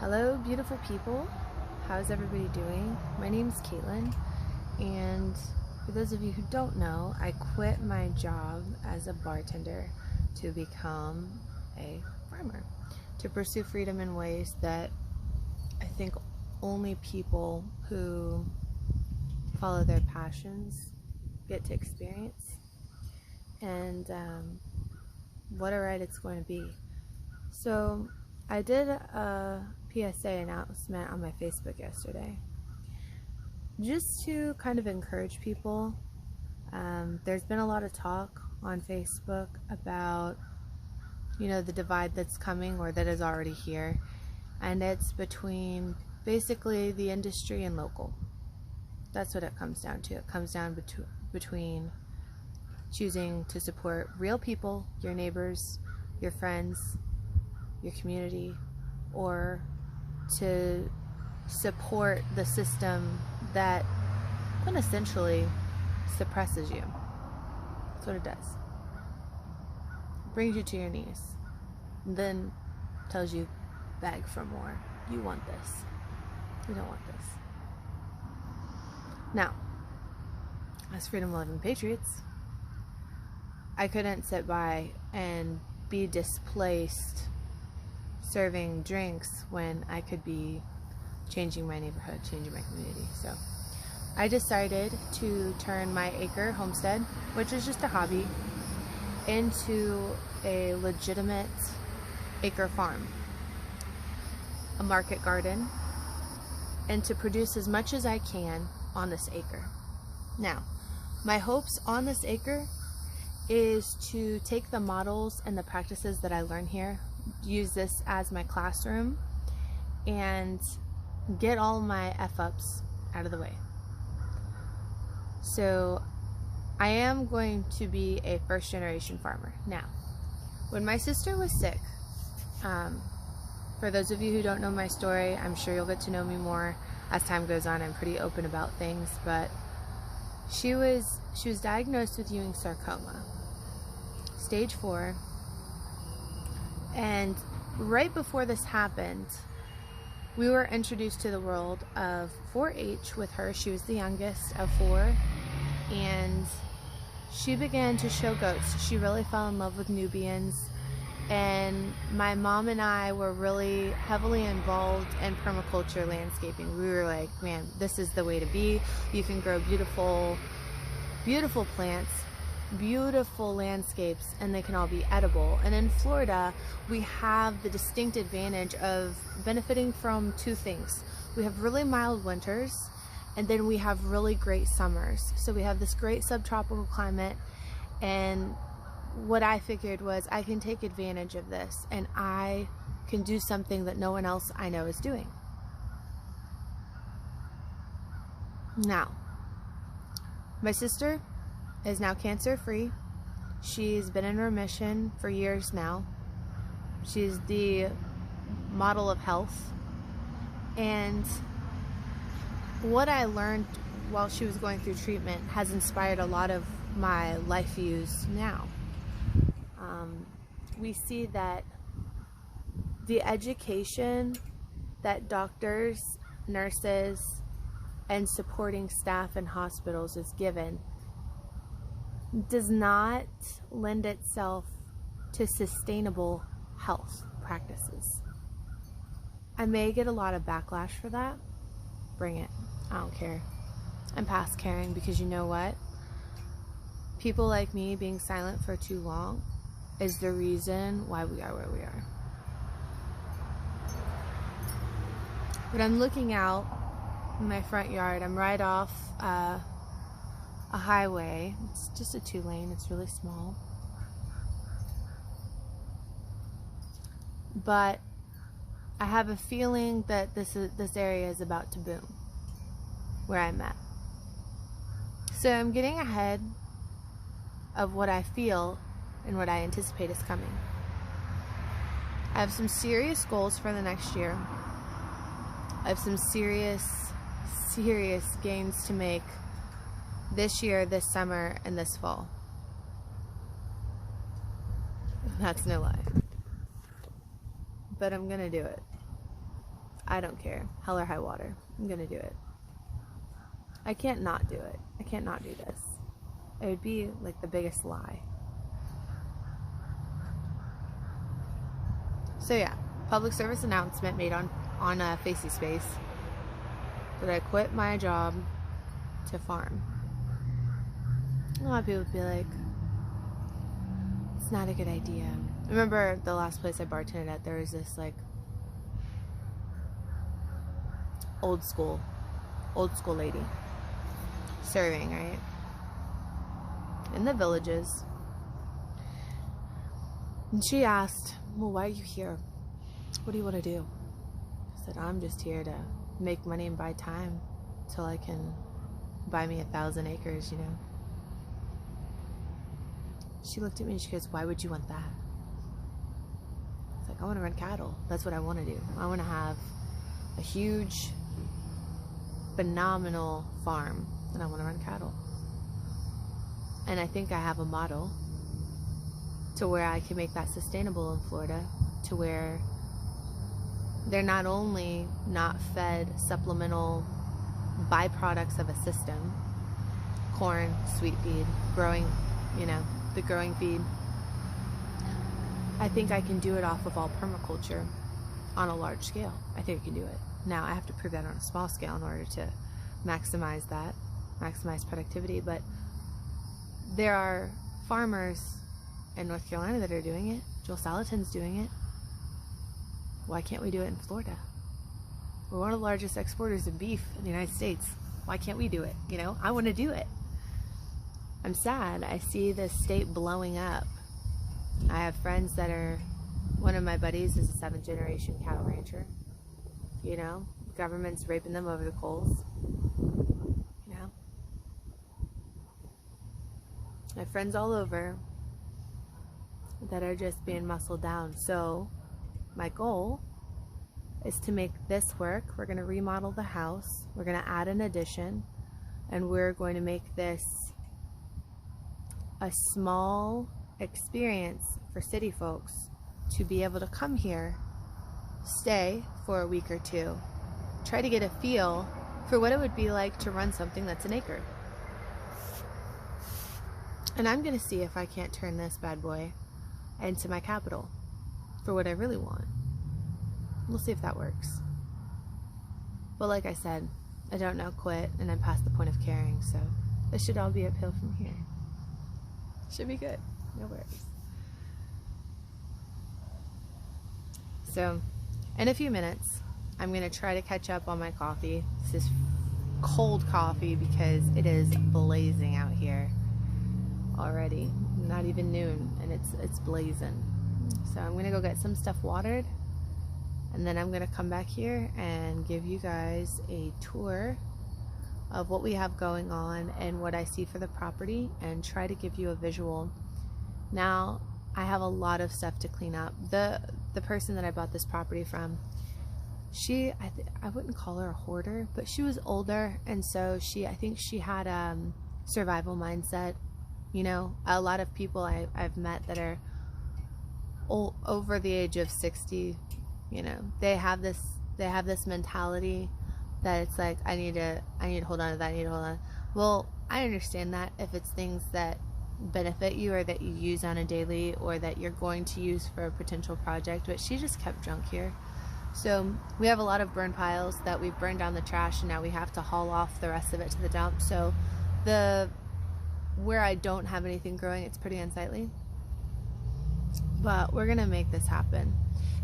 Hello, beautiful people. How's everybody doing? My name's Caitlin, and for those of you who don't know, I quit my job as a bartender to become a farmer, to pursue freedom in ways that I think only people who follow their passions get to experience. And what a ride it's going to be. So I did a PSA announcement on my Facebook yesterday just to kind of encourage people. There's been a lot of talk on Facebook about, the divide that's coming or that is already here, and it's between basically the industry and local. That's what it comes down to. It comes down between choosing to support real people, your neighbors, your friends, your community, or to support the system that quintessentially suppresses you. That's what it does. It brings you to your knees, and then tells you, beg for more. You want this. You don't want this. Now, as freedom-loving patriots, I couldn't sit by and be displaced serving drinks when I could be changing my neighborhood, changing my community. So I decided to turn my acre homestead, which is just a hobby, into a legitimate acre farm, a market garden, and to produce as much as I can on this acre. Now, my hopes on this acre is to take the models and the practices that I learn here, use this as my classroom, and get all my F-ups out of the way. So I am going to be a first-generation farmer. Now, when my sister was sick, for those of you who don't know my story, I'm sure you'll get to know me more as time goes on. I'm pretty open about things, but she was diagnosed with Ewing sarcoma, stage 4, and right before this happened, we were introduced to the world of 4-H with her. She was the youngest of 4, and she began to show goats. She really fell in love with Nubians, and my mom and I were really heavily involved in permaculture landscaping. We were like, man, this is the way to be. You can grow beautiful, beautiful plants, beautiful landscapes, and they can all be edible. And in Florida, we have the distinct advantage of benefiting from 2 things. We have really mild winters, and then we have really great summers. So we have this great subtropical climate, and what I figured was I can take advantage of this, and I can do something that no one else I know is doing. Now, my sister is now cancer-free. She's been in remission for years now. She's the model of health. And what I learned while she was going through treatment has inspired a lot of my life views now. We see that the education that doctors, nurses, and supporting staff in hospitals is given does not lend itself to sustainable health practices. I may get a lot of backlash for that. Bring it. I don't care. I'm past caring, because you know what? People like me being silent for too long is the reason why we are where we are. But I'm looking out in my front yard. I'm right off a highway. It's just a 2-lane. It's really small. But I have a feeling that this area is about to boom where I'm at. So I'm getting ahead of what I feel and what I anticipate is coming. I have some serious goals for the next year. I have some serious gains to make this year, this summer, and this fall. That's no lie. But I'm gonna do it. I don't care. Hell or high water. I'm gonna do it. I can't not do it. I can't not do this. It would be like the biggest lie. So yeah, public service announcement made on Facey Space that I quit my job to farm. A lot of people would be like, it's not a good idea. I remember the last place I bartended at, there was this like old school lady serving, right? In the villages. And she asked, well, why are you here? What do you want to do? I said, I'm just here to make money and buy time till I can buy me 1,000 acres, you know. She looked at me and she goes, why would you want that? I was like, I want to run cattle. That's what I want to do. I want to have a huge, phenomenal farm, and I want to run cattle. And I think I have a model to where I can make that sustainable in Florida, to where they're not only not fed supplemental byproducts of a system, corn, sweet feed, growing, you know, the growing feed. I think I can do it off of all permaculture on a large scale. I think I can do it. Now I have to prove that on a small scale in order to maximize that, maximize productivity, but there are farmers in North Carolina that are doing it. Joel Salatin's doing it. Why can't we do it in Florida? We're one of the largest exporters of beef in the United States. Why can't we do it? You know, I want to do it. I'm sad. I see this state blowing up. I have friends that are, one of my buddies is a 7th generation cattle rancher. You know, the government's raping them over the coals. You know, I have friends all over that are just being muscled down. So my goal is to make this work. We're going to remodel the house. We're going to add an addition, and we're going to make this a small experience for city folks to be able to come here, stay for a week or two, try to get a feel for what it would be like to run something that's an acre. And I'm going to see if I can't turn this bad boy into my capital for what I really want. We'll see if that works. But like I said, I don't now quit, and I'm past the point of caring, so this should all be uphill from here. Should be good. No worries. So, in a few minutes, I'm going to try to catch up on my coffee. This is cold coffee because it is blazing out here already. Not even noon, and it's blazing. So I'm going to go get some stuff watered, and then I'm going to come back here and give you guys a tour of what we have going on and what I see for the property, and try to give you a visual. Now, I have a lot of stuff to clean up. The person that I bought this property from, I wouldn't call her a hoarder, but she was older, and so I think she had survival mindset. You know, a lot of people I've met that are over the age of 60, you know, they have this mentality that it's like, I need to hold on to that, I need to hold on. Well, I understand that if it's things that benefit you or that you use on a daily or that you're going to use for a potential project, but she just kept junk here. So we have a lot of burn piles that we've burned down the trash, and now we have to haul off the rest of it to the dump. So where I don't have anything growing, it's pretty unsightly, but we're gonna make this happen.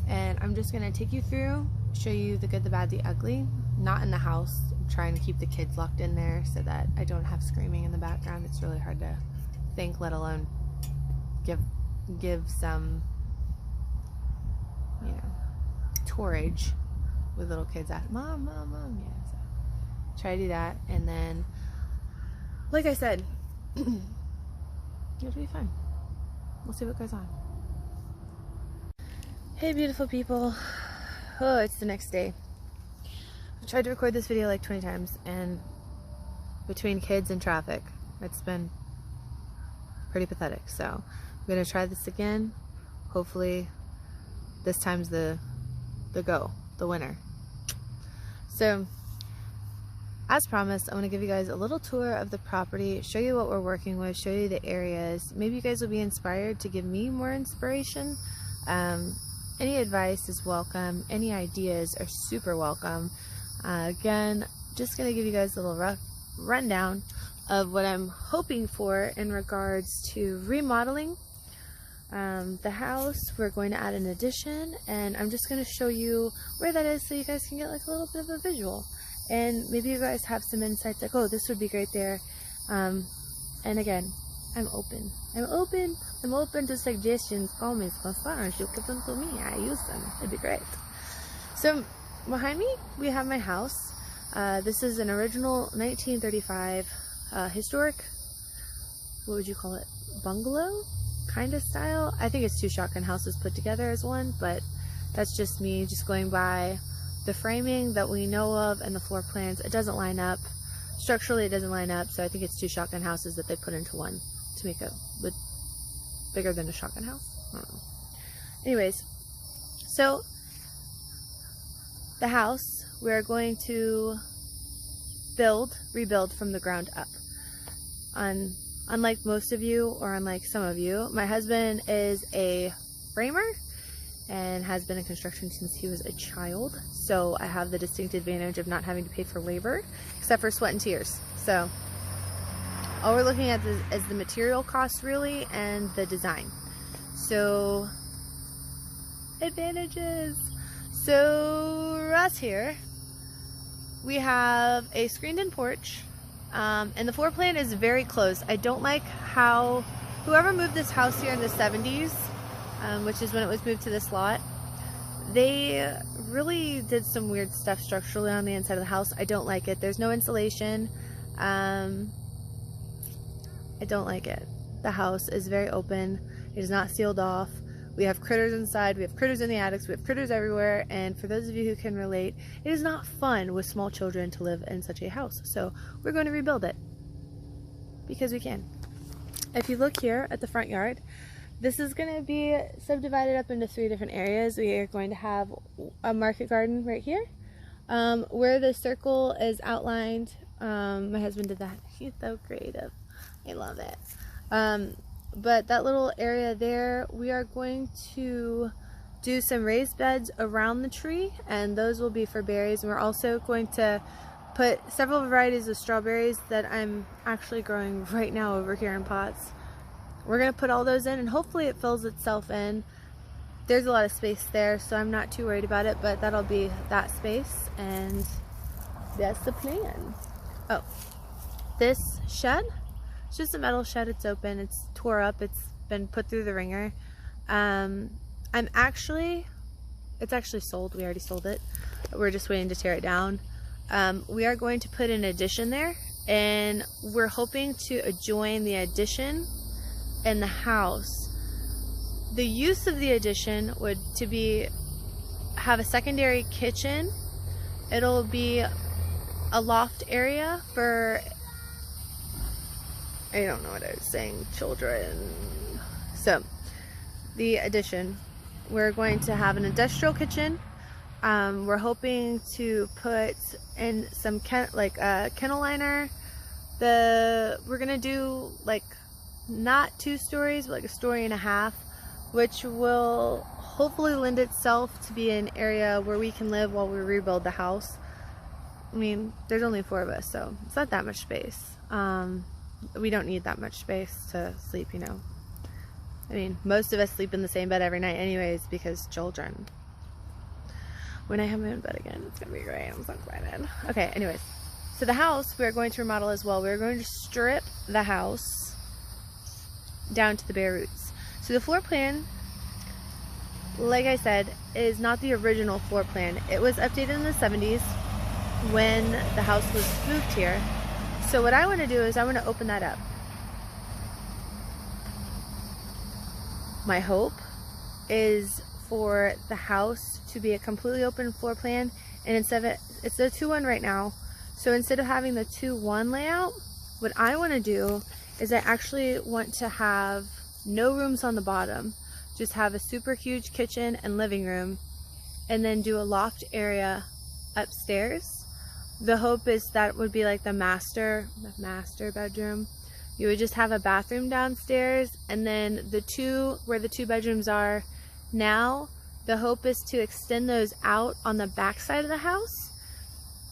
And I'm just gonna take you through, show you the good, the bad, the ugly. Not in the house. I'm trying to keep the kids locked in there so that I don't have screaming in the background. It's really hard to think, let alone give some, you know, tourage with little kids at mom. Yeah, so try to do that, and then, like I said, it'll be fun. We'll see what goes on. Hey, beautiful people. Oh, it's the next day. I tried to record this video like 20 times, and between kids and traffic, it's been pretty pathetic. So I'm gonna try this again. Hopefully this time's the winner. So as promised, I want to give you guys a little tour of the property, show you what we're working with, show you the areas. Maybe you guys will be inspired to give me more inspiration. Any advice is welcome. Any ideas are super welcome. Again, just going to give you guys a little rough rundown of what I'm hoping for in regards to remodeling the house. We're going to add an addition, and I'm just going to show you where that is so you guys can get like a little bit of a visual. And maybe you guys have some insights like, oh, this would be great there. And again, I'm open to suggestions, comments, concerns. You give them to me, I use them. It'd be great. So behind me, we have my house. This is an original 1935 historic, what would you call it, bungalow kind of style. I think it's two shotgun houses put together as one, but that's just me just going by the framing that we know of and the floor plans. It doesn't line up structurally, it doesn't line up, so I think it's two shotgun houses that they put into one to make it look bigger than a shotgun house. I don't know. Anyways, so the house we're going to rebuild from the ground up. Unlike most of you, or unlike some of you, my husband is a framer and has been in construction since he was a child. So I have the distinct advantage of not having to pay for labor, except for sweat and tears. So all we're looking at is the material costs really, and the design. So advantages. So Russ here, we have a screened-in porch, and the floor plan is very close. I don't like how whoever moved this house here in the 70s, which is when it was moved to this lot, they really did some weird stuff structurally on the inside of the house. I don't like it. There's no insulation. I don't like it. The house is very open. It is not sealed off. We have critters inside. We have critters in the attics. We have critters everywhere. And for those of you who can relate, it is not fun with small children to live in such a house. So we're going to rebuild it because we can. If you look here at the front yard, this is going to be subdivided up into 3 different areas. We are going to have a market garden right here, where the circle is outlined. My husband did that. He's so creative. I love it. But that little area there, we are going to do some raised beds around the tree, and those will be for berries. And we're also going to put several varieties of strawberries that I'm actually growing right now over here in pots. We're going to put all those in, and hopefully it fills itself in. There's a lot of space there, so I'm not too worried about it, but that'll be that space, and that's the plan. Oh, this shed, it's just a metal shed. It's open, it's tore up, it's been put through the ringer. It's actually sold. We already sold it. We're just waiting to tear it down. We are going to put an addition there, and we're hoping to adjoin the addition and the house. The use of the addition would have a secondary kitchen. It'll be a loft area for, I don't know what I was saying, children. So the addition, we're going to have an industrial kitchen. We're hoping to put in some kennel liner. We're gonna do like not 2 stories, but like 1.5 stories, which will hopefully lend itself to be an area where we can live while we rebuild the house. I mean, there's only 4 of us, so it's not that much space. We don't need that much space to sleep, you know. I mean, most of us sleep in the same bed every night anyways, because children. When I have my own bed again, it's gonna be great. I'm so excited. Okay, anyways, so the house we're going to remodel as well. We're going to strip the house down to the bare roots. So the floor plan, like I said, is not the original floor plan. It was updated in the 70s when the house was moved here. So what I want to do is I want to open that up. My hope is for the house to be a completely open floor plan, and instead of it's a 2-1 right now. So instead of having the 2-1 layout, what I want to do is I actually want to have no rooms on the bottom, just have a super huge kitchen and living room, and then do a loft area upstairs the hope is that would be like the master bedroom. You would just have a bathroom downstairs, and then where the two bedrooms are now, the hope is to extend those out on the back side of the house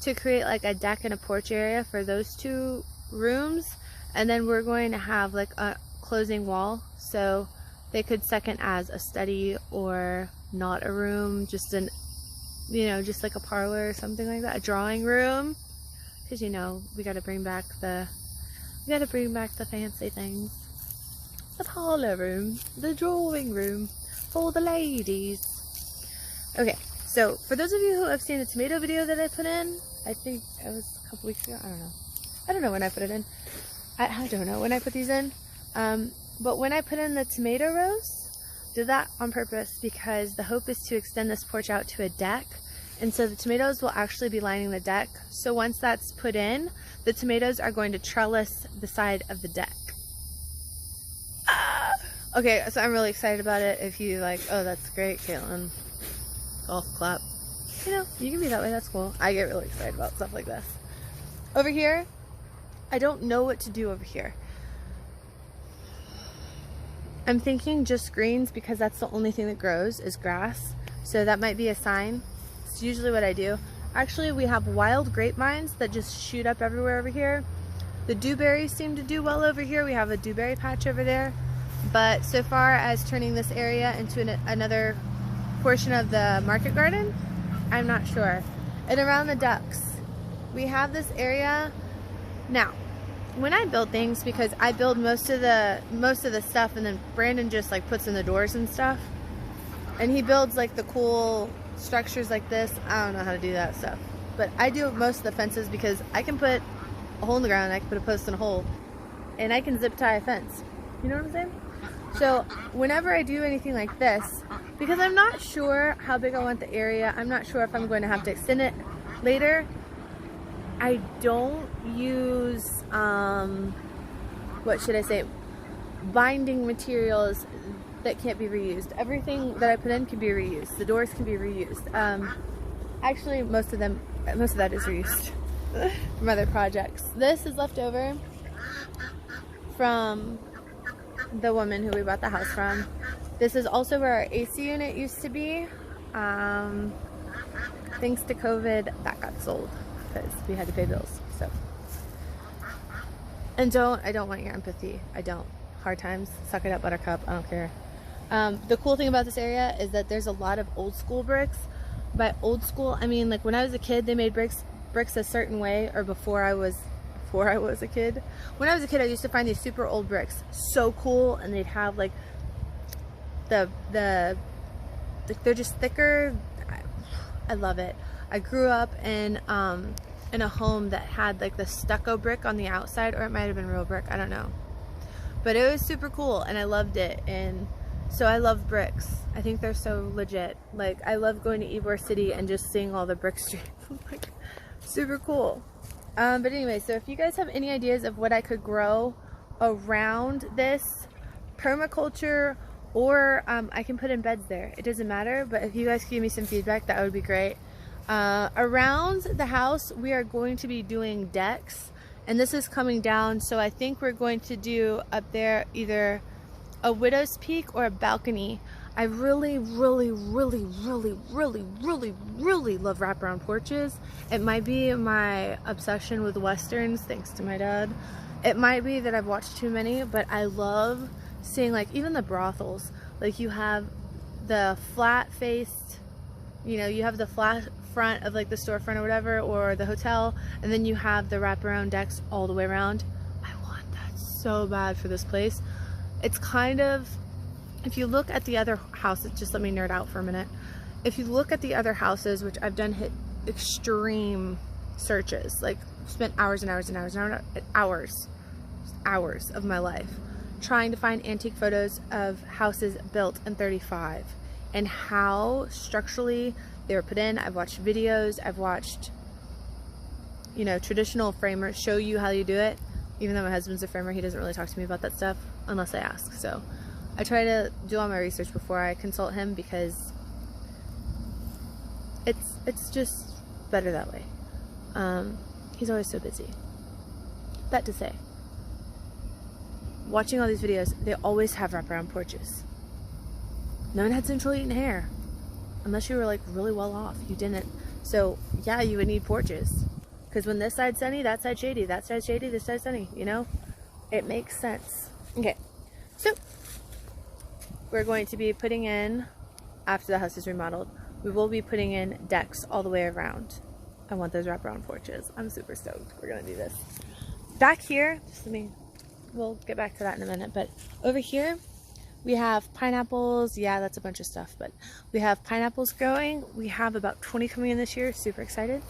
to create like a deck and a porch area for those two rooms. And then we're going to have like a closing wall, so they could second as a study or not a room, just an, you know, just like a parlor or something like that, a drawing room, because you know we got to bring back the fancy things. The parlor room, the drawing room for the ladies. Okay, so for those of you who have seen the tomato video that I put in, I think it was a couple weeks ago, I don't know when I put it in. I don't know when I put these in, but when I put in the tomato rows, did that on purpose because the hope is to extend this porch out to a deck, and so the tomatoes will actually be lining the deck. So once that's put in, the tomatoes are going to trellis the side of the deck. Okay, so I'm really excited about it. If you like, oh, that's great, Caitlin, golf clap. You know, you can be that way, that's cool. I get really excited about stuff like this. Over here, I don't know what to do over here. I'm thinking just greens because that's the only thing that grows is grass. So that might be a sign. It's usually what I do. Actually, we have wild grapevines that just shoot up everywhere over here. The dewberries seem to do well over here. We have a dewberry patch over there. But so far as turning this area into another portion of the market garden, I'm not sure. And around the ducks, we have this area. Now, when I build things, because I build most of the stuff, and then Brandon just like puts in the doors and stuff, and he builds like the cool structures like this. I don't know how to do that stuff, but I do most of the fences because I can put a hole in the ground, I can put a post in a hole, and I can zip tie a fence. You know what I'm saying? So whenever I do anything like this, because I'm not sure how big I want the area, I'm not sure if I'm going to have to extend it later, I don't use, what should I say, binding materials that can't be reused. Everything that I put in can be reused. The doors can be reused. Actually, most of that is reused from other projects. This is left over from the woman who we bought the house from. This is also where our AC unit used to be. Thanks to COVID, that got sold because we had to pay bills. So, and I don't want your empathy. I don't. Hard times, suck it up, buttercup. I don't care. The cool thing about this area is that there's a lot of old school bricks. By old school, I mean like when I was a kid, they made bricks a certain way, or before I was a kid. When I was a kid, I used to find these super old bricks so cool, and they'd have like they're just thicker. I love it. I grew up in a home that had like the stucco brick on the outside, or it might have been real brick, I don't know, but it was super cool and I loved it. And so I love bricks. I think they're so legit. Like, I love going to Ybor City and just seeing all the brick streets. Like, super cool. But anyway, so if you guys have any ideas of what I could grow around this, permaculture, or I can put in beds there, it doesn't matter, but if you guys could give me some feedback, that would be great. Around the house, we are going to be doing decks, and this is coming down, so I think we're going to do up there either a widow's peak or a balcony. I really, really, really, really, really, really, really love wraparound porches. It might be my obsession with westerns, thanks to my dad. It might be that I've watched too many, but I love seeing, like, even the brothels. Like, you have the flat faced, you know, you have the flat front of like the storefront or whatever, or the hotel, and then you have the wraparound decks all the way around. I want that so bad for this place. It's kind of, if you look at the other houses, just let me nerd out for a minute. If you look at the other houses, which I've done extreme searches, like spent hours and hours and hours and hours of my life trying to find antique photos of houses built in 35 and how structurally they were put in. I've watched videos, I've watched, you know, traditional framers show you how you do it. Even though my husband's a framer, he doesn't really talk to me about that stuff unless I ask. So I try to do all my research before I consult him, because it's just better that way. He's always so busy. That to say, watching all these videos, they always have wraparound porches. No one had central heat and hair. Unless you were like really well off. You didn't. So yeah, you would need porches. Because when this side's sunny, that side's shady. That side's shady, this side's sunny. You know? It makes sense. Okay. So we're going to be putting in, after the house is remodeled, we will be putting in decks all the way around. I want those wraparound porches. I'm super stoked. We're going to do this. Back here, we'll get back to that in a minute, but over here, we have pineapples. Yeah, that's a bunch of stuff, but we have pineapples growing. We have about 20 coming in this year. Super excited.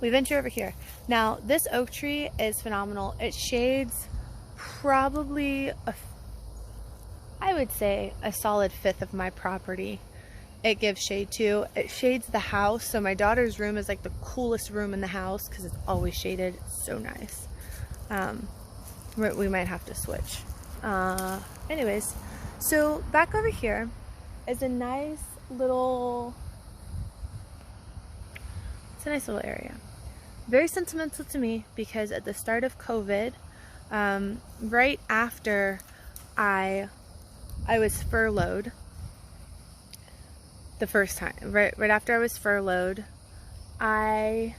We venture over here. Now, this oak tree is phenomenal. It shades probably, I would say, a solid fifth of my property. It gives shade to. It shades the house. So my daughter's room is like the coolest room in the house because it's always shaded. It's so nice. We might have to switch. Anyways, so back over here is a nice little, area. Very sentimental to me because at the start of COVID, right after I was furloughed, the first time, right after I was furloughed, I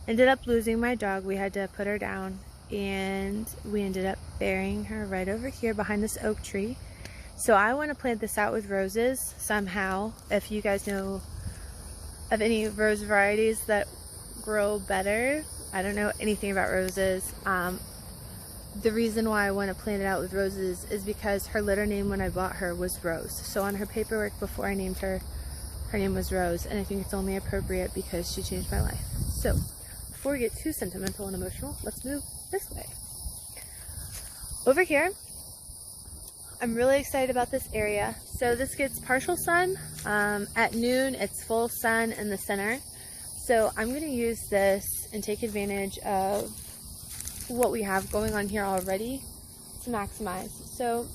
ended up losing my dog. We had to put her down, and we ended up burying her right over here behind this oak tree. So I want to plant this out with roses somehow. If you guys know of any rose varieties that grow better, I don't know anything about roses. The reason why I want to plant it out with roses is because her litter name when I bought her was Rose. So on her paperwork before I named her, her name was Rose, and I think it's only appropriate because she changed my life. So before we get too sentimental and emotional, let's move this way. Over here, I'm really excited about this area. So this gets partial sun. At noon, it's full sun in the center. So I'm going to use this and take advantage of what we have going on here already to maximize. So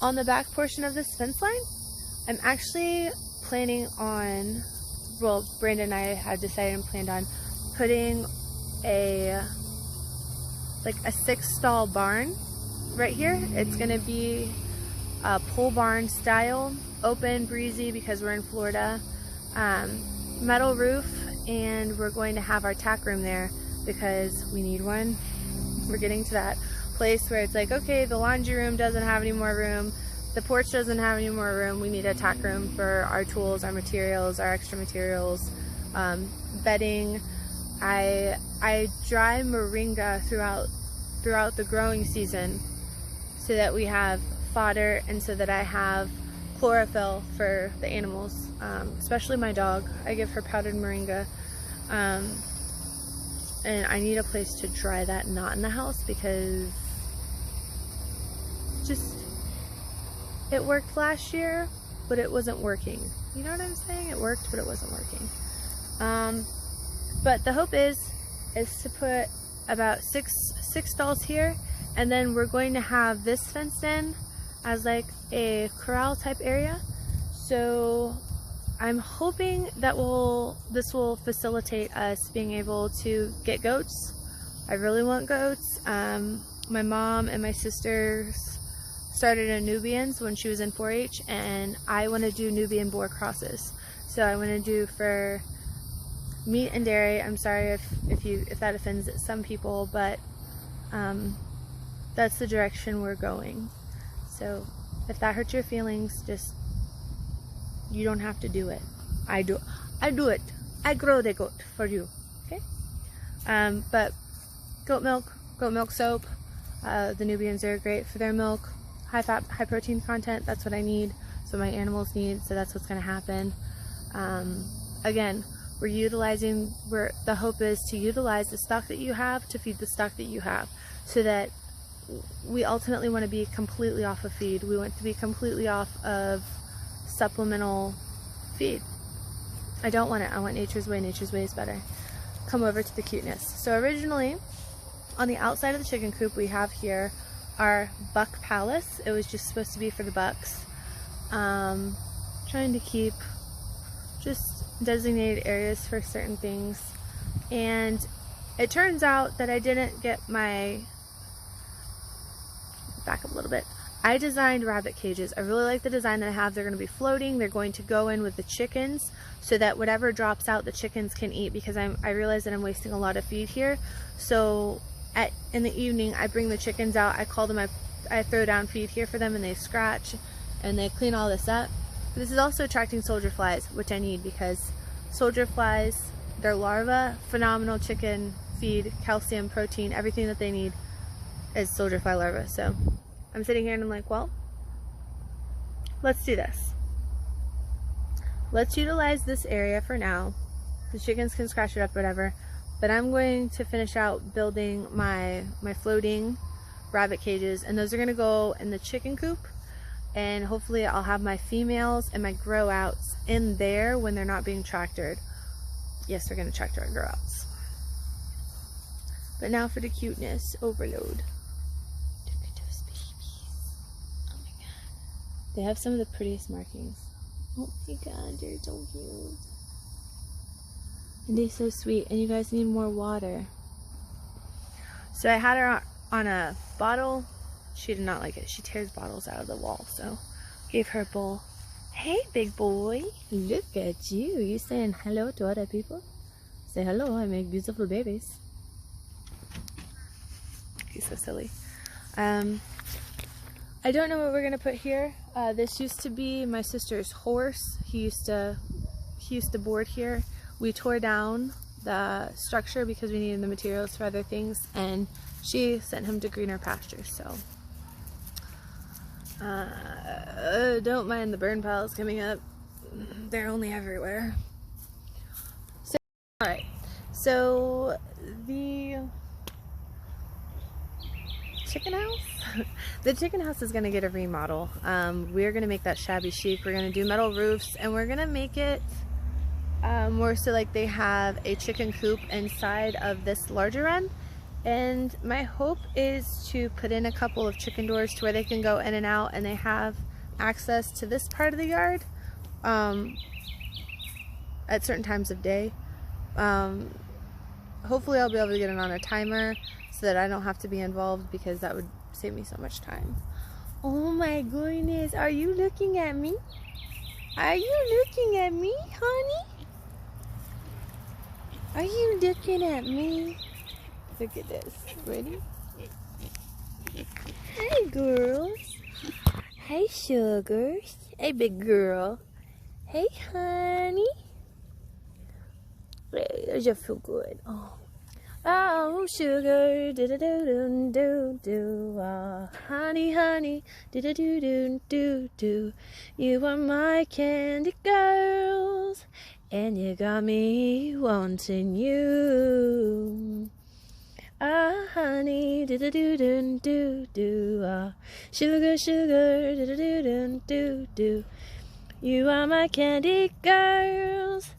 on the back portion of this fence line, I'm actually planning on, well, Brandon and I had decided and planned on putting a 6-stall barn right here. It's gonna be a pole barn style, open, breezy because we're in Florida, metal roof, and we're going to have our tack room there because we need one. We're getting to that place where it's like, okay, the laundry room doesn't have any more room, the porch doesn't have any more room, we need a tack room for our tools, our materials, our extra materials, bedding. I dry moringa throughout the growing season so that we have fodder and so that I have chlorophyll for the animals, especially my dog. I give her powdered moringa, and I need a place to dry that, not in the house, because it worked last year, but it wasn't working. You know what I'm saying? It worked, but it wasn't working. But the hope is to put about six stalls here, and then we're going to have this fenced in as like a corral type area. So I'm hoping that this will facilitate us being able to get goats. I really want goats. My mom and my sisters started a Nubians when she was in 4-H, and I want to do Nubian boar crosses. So I want to do for meat and dairy. I'm sorry if that offends some people, but that's the direction we're going. So if that hurts your feelings, just, you don't have to do it. I do it. I grow the goat for you. Okay? But goat milk soap. The Nubians are great for their milk. High fat, high protein content. That's what I need. So my animals need. So that's what's going to happen. Again, the hope is to utilize the stock that you have to feed the stock that you have, so that we ultimately want to be completely off of feed. We want to be completely off of supplemental feed. I don't want it. I want nature's way. Nature's way is better. Come over to the cuteness. So originally, on the outside of the chicken coop, we have here our buck palace. It was just supposed to be for the bucks. Trying to keep just designated areas for certain things. And it turns out that I didn't get my, back up a little bit, I designed rabbit cages. I really like the design that I have. They're going to be floating. They're going to go in with the chickens so that whatever drops out the chickens can eat, because I realize that I'm wasting a lot of feed here. So in the evening I bring the chickens out, I call them, I throw down feed here for them and they scratch and they clean all this up. But this is also attracting soldier flies, which I need, because soldier flies, their larvae, phenomenal chicken feed, calcium, protein, everything that they need is soldier fly larvae. So I'm sitting here and I'm like, well, let's do this. Let's utilize this area for now. The chickens can scratch it up, whatever. But I'm going to finish out building my floating rabbit cages, and those are going to go in the chicken coop. And hopefully I'll have my females and my grow outs in there when they're not being tractored. Yes, they're going to tractor our grow outs. But now for the cuteness overload. They have some of the prettiest markings. Oh my god, they're so cute. And they're so sweet. And you guys need more water. So I had her on a bottle. She did not like it. She tears bottles out of the wall. So gave her a bowl. Hey, big boy. Look at you. You saying hello to other people? Say hello. I make beautiful babies. He's so silly. I don't know what we're gonna put here. This used to be my sister's horse. He used to board here. We tore down the structure because we needed the materials for other things, and she sent him to greener pastures. So don't mind the burn piles coming up. They're only everywhere. So, all right. So the chicken house. The chicken house is going to get a remodel. We're going to make that shabby chic. We're going to do metal roofs, and we're going to make it more so like they have a chicken coop inside of this larger end. And my hope is to put in a couple of chicken doors to where they can go in and out, and they have access to this part of the yard at certain times of day. Hopefully I'll be able to get it on a timer so that I don't have to be involved, because that would save me so much time. Oh my goodness, are you looking at me? Are you looking at me, honey? Are you looking at me? Look at this. Ready? Hey, girls. Hey, sugars. Hey, big girl. Hey, honey. Hey, does you feel good? Oh, sugar, do-do-do-do-do-do, honey, honey, do-do-do-do-do-do. You are my candy girls, and you got me wanting you. Honey, do-do-do-do-do-do, sugar, sugar, do-do-do-do-do-do. You are my candy girls,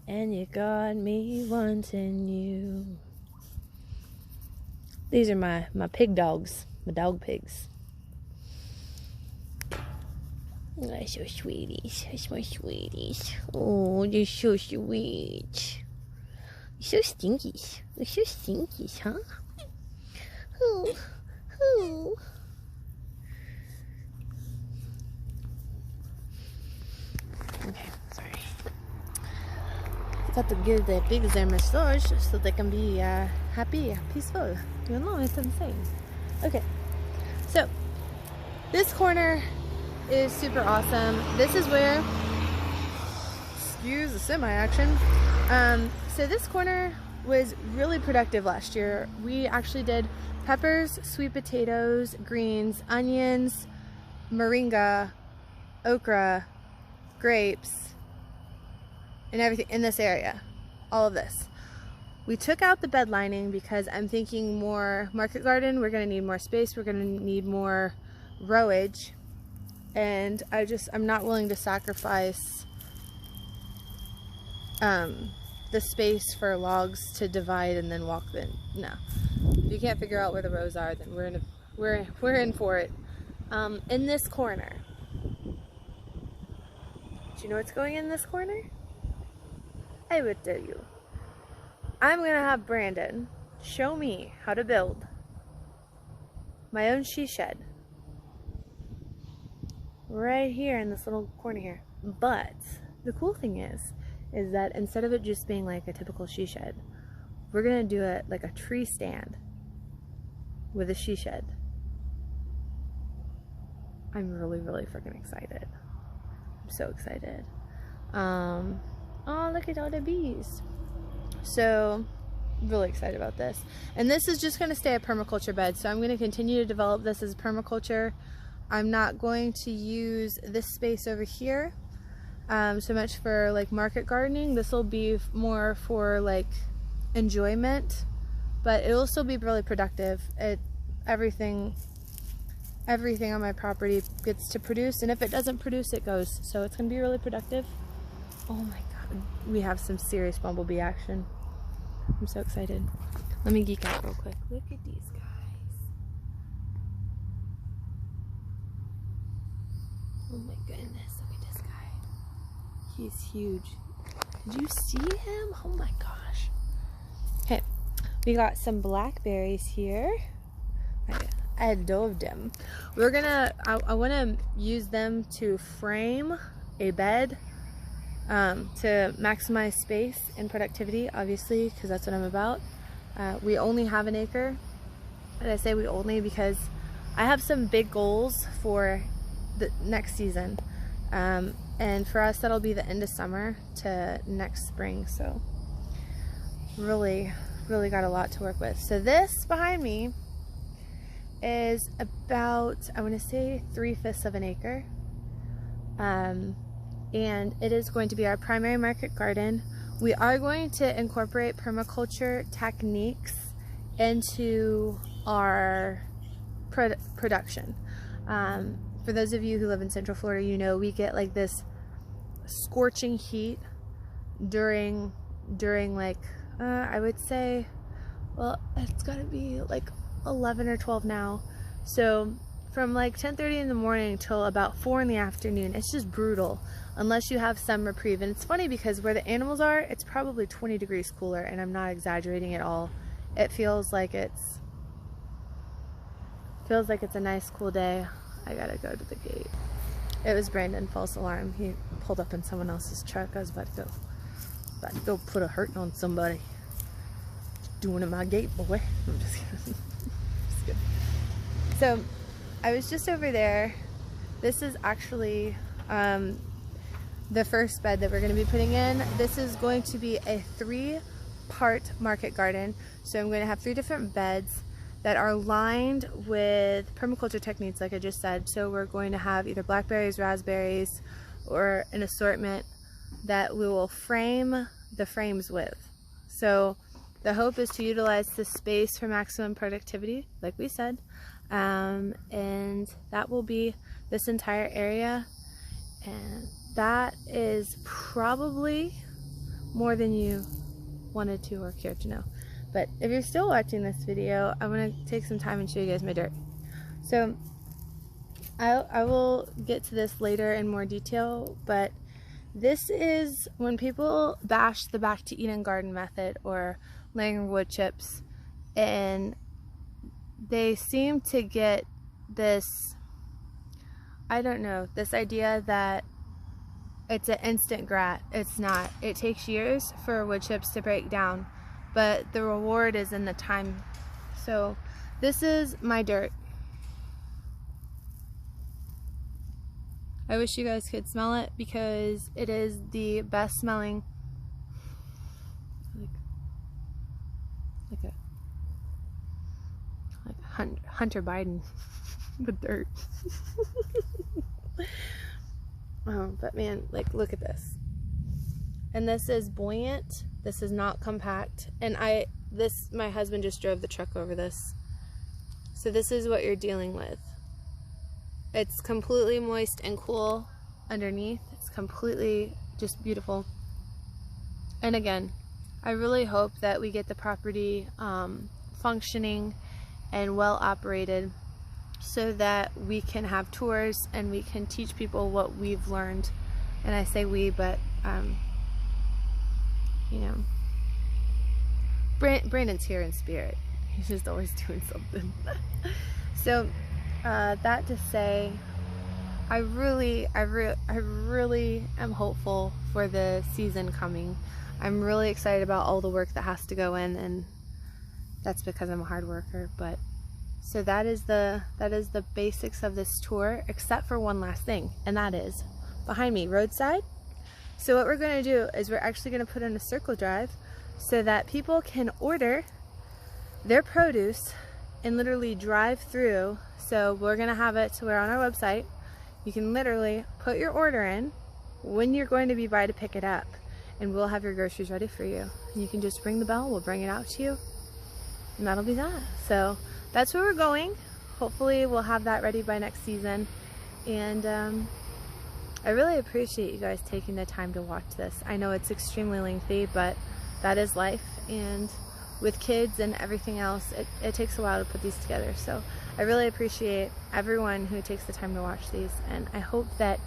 and you got me wanting you. These are my pig dogs, my dog pigs. Oh, so sweeties, that's my sweeties. Oh, they're so sweet. You're so stinky. You're so stinky, huh? Oh, oh. Okay, sorry. I got to give the pigs their massage so they can be happy, peaceful. You know, it's insane. Okay, so this corner is super awesome. This is where, excuse the semi-action. So this corner was really productive last year. We actually did peppers, sweet potatoes, greens, onions, moringa, okra, grapes, and everything in this area. All of this. We took out the bed lining because I'm thinking more market garden. We're going to need more space. We're going to need more rowage. And I'm not willing to sacrifice the space for logs to divide and then walk in. No. If you can't figure out where the rows are, then we're in for it. In this corner. Do you know what's going in this corner? I would tell you. I'm gonna have Brandon show me how to build my own she shed right here in this little corner here. But the cool thing is that instead of it just being like a typical she shed, we're gonna do it like a tree stand with a she shed. I'm really freaking excited. I'm so excited. Oh, look at all the bees. So really excited about this. And this is just going to stay a permaculture bed, so I'm going to continue to develop this as permaculture. I'm not going to use this space over here so much for like market gardening. This will be more for like enjoyment, but it will still be really productive. Everything on my property gets to produce, and if it doesn't produce, it goes. So it's going to be really productive. Oh my god, we have some serious bumblebee action. I'm so excited. Let me geek out real quick. Look at these guys. Oh my goodness, look at this guy. He's huge. Did you see him? Oh my gosh. Okay, we got some blackberries here. I adore them. We're gonna, I wanna use them to frame a bed to maximize space and productivity, obviously, because that's what I'm about. We only have an acre, and I say we only because I have some big goals for the next season, and for us that'll be the end of summer to next spring. So really got a lot to work with. So this behind me is about, I want to say 3/5 of an acre. And it is going to be our primary market garden. We are going to incorporate permaculture techniques into our production. For those of you who live in Central Florida, you know we get like this scorching heat during like, I would say, well, it's gotta be like 11 or 12 now. So from like 10:30 in the morning till about 4 in the afternoon, it's just brutal unless you have some reprieve. And it's funny because where the animals are, it's probably 20 degrees cooler, and I'm not exaggerating at all. It feels like it's a nice cool day. I gotta go to the gate. It was Brandon, false alarm. He pulled up in someone else's truck. I was about to go put a hurt on somebody. Doing at my gate, boy. I'm just kidding. Just kidding. So I was just over there. This is actually the first bed that we're going to be putting in. This is going to be a 3-part market garden. So I'm going to have 3 different beds that are lined with permaculture techniques, like I just said. So we're going to have either blackberries, raspberries, or an assortment that we will frame the frames with. So the hope is to utilize the space for maximum productivity, like we said. And that will be this entire area, and that is probably more than you wanted to or cared to know. But if you're still watching this video, I want to take some time and show you guys my dirt. So I will get to this later in more detail, but this is when people bash the back to Eden garden method or laying wood chips, and they seem to get this, I don't know, this idea that it's an instant grat. It's not. It takes years for wood chips to break down, but the reward is in the time. So this is my dirt. I wish you guys could smell it because it is the best smelling, like Hunter Biden with dirt. But man, like, look at this. And this is buoyant. This is not compact. And my husband just drove the truck over this. So this is what you're dealing with. It's completely moist and cool underneath. It's completely just beautiful. And again, I really hope that we get the property functioning and well operated so that we can have tours and we can teach people what we've learned. And I say we, but you know, Brandon's here in spirit. He's just always doing something. So that to say, I really am hopeful for the season coming. I'm really excited about all the work that has to go in, and that's because I'm a hard worker. But so that is the basics of this tour, except for one last thing, and that is behind me, roadside. So what we're going to do is we're actually going to put in a circle drive so that people can order their produce and literally drive through. So we're going to have it to where on our website you can literally put your order in when you're going to be by to pick it up, and we'll have your groceries ready for you. And you can just ring the bell, we'll bring it out to you, and that'll be that. So that's where we're going. Hopefully we'll have that ready by next season. And I really appreciate you guys taking the time to watch this. I know it's extremely lengthy, but that is life, and with kids and everything else, it takes a while to put these together. So I really appreciate everyone who takes the time to watch these, and I hope that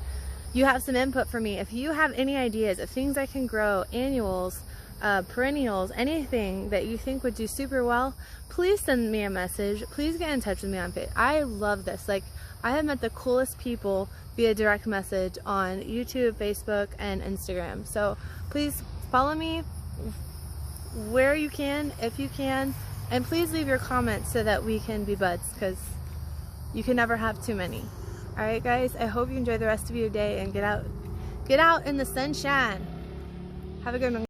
you have some input for me. If you have any ideas of things I can grow, annuals, perennials, anything that you think would do super well, please send me a message. Please get in touch with me on Facebook. I love this. Like, I have met the coolest people via direct message on YouTube, Facebook, and Instagram. So please follow me where you can, if you can, and please leave your comments so that we can be buds, because you can never have too many. Alright guys, I hope you enjoy the rest of your day and get out in the sunshine. Have a good one, guys.